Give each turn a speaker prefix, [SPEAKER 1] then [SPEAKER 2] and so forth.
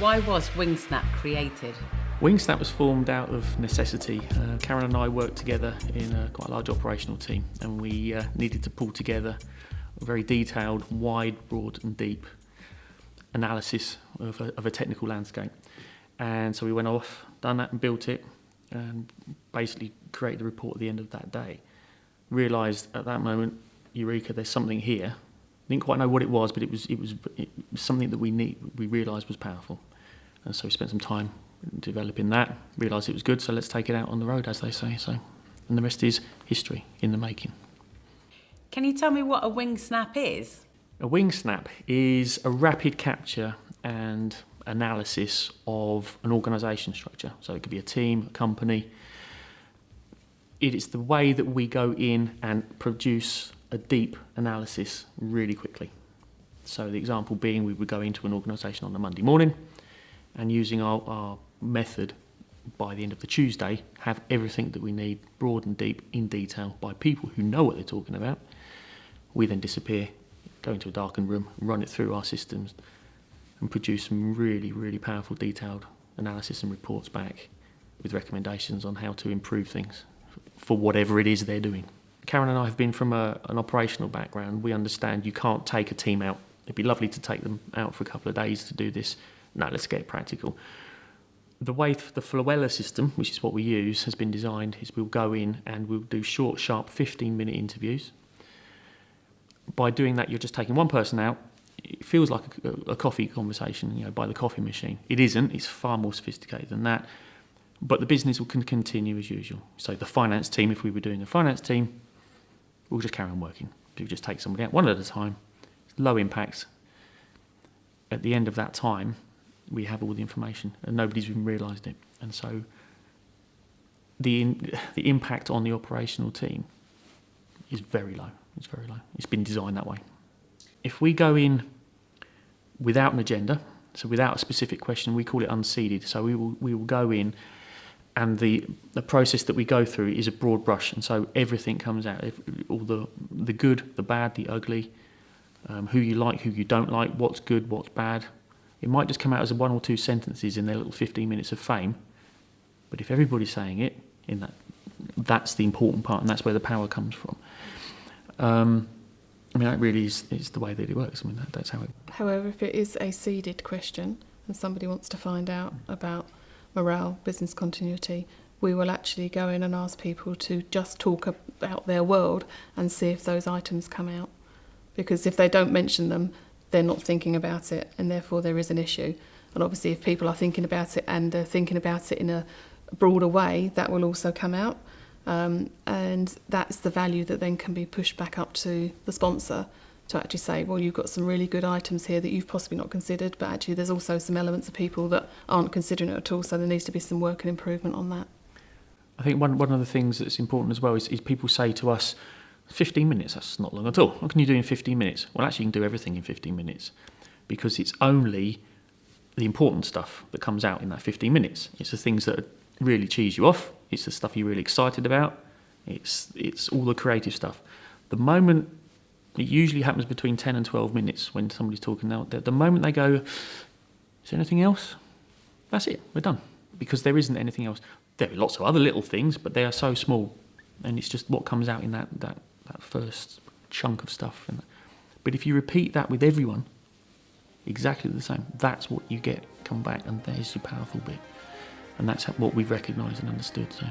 [SPEAKER 1] Why was Wingsnap created?
[SPEAKER 2] Wingsnap was formed out of necessity. Karen and I worked together in quite a large operational team, and we needed to pull together a very detailed, wide, broad and deep analysis of a technical landscape. And so we went off, done that and built it, and basically created the report at the end of that day. Realised at that moment, eureka, there's something here. Didn't quite know what it was, but it was something that we realised was powerful. And so we spent some time developing that, realised it was good, so let's take it out on the road, as they say. And the rest is history in the making.
[SPEAKER 1] Can you tell me what a Wingsnap is?
[SPEAKER 2] A Wingsnap is a rapid capture and analysis of an organisation structure. So it could be a team, a company. It is the way that we go in and produce a deep analysis really quickly. So the example being, we would go into an organisation on a Monday morning and using our method, by the end of the Tuesday, have everything that we need, broad and deep, in detail, by people who know what they're talking about. We then disappear, go into a darkened room, run it through our systems and produce some really, really powerful detailed analysis and reports back with recommendations on how to improve things for whatever it is they're doing. Karen and I have been from an operational background. We understand you can't take a team out. It'd be lovely to take them out for a couple of days to do this. No, let's get practical. The way the Flowella system, which is what we use, has been designed is we'll go in and we'll do short, sharp 15-minute interviews. By doing that, you're just taking one person out. It feels like a coffee conversation, by the coffee machine. It isn't. It's far more sophisticated than that. But the business can continue as usual. So the finance team, if we were doing a finance team, we'll just carry on working. We'll just take somebody out one at a time. Low impact. At the end of that time, we have all the information and nobody's even realised it. And so the impact on the operational team is very low. It's very low. It's been designed that way. If we go in without an agenda, so without a specific question, we call it unseeded. So we will go in, and the process that we go through is a broad brush, and so everything comes out, all the good, the bad, the ugly, who you like, who you don't like, what's good, what's bad. It might just come out as one or two sentences in their little 15 minutes of fame, but if everybody's saying it, that's the important part, and that's where the power comes from. That really is the way that it works. That's how it...
[SPEAKER 3] However, if it is a seeded question and somebody wants to find out about morale, business continuity, we will actually go in and ask people to just talk about their world and see if those items come out. Because if they don't mention them, they're not thinking about it, and therefore there is an issue. And obviously if people are thinking about it and they're thinking about it in a broader way, that will also come out. And that's the value that then can be pushed back up to the sponsor to actually say, well, you've got some really good items here that you've possibly not considered, but actually there's also some elements of people that aren't considering it at all, so there needs to be some work and improvement on that.
[SPEAKER 2] I think one of the things that's important as well is people say to us, 15 minutes, that's not long at all. What can you do in 15 minutes? Well, actually you can do everything in 15 minutes because it's only the important stuff that comes out in that 15 minutes. It's the things that really cheese you off. It's the stuff you're really excited about. It's all the creative stuff. The moment, it usually happens between 10 and 12 minutes when somebody's talking out there. The moment they go, is there anything else? That's it, we're done. Because there isn't anything else. There are lots of other little things, but they are so small. And it's just what comes out in that first chunk of stuff. But if you repeat that with everyone, exactly the same, that's what you get come back, and there's your powerful bit. And that's what we've recognised and understood. So.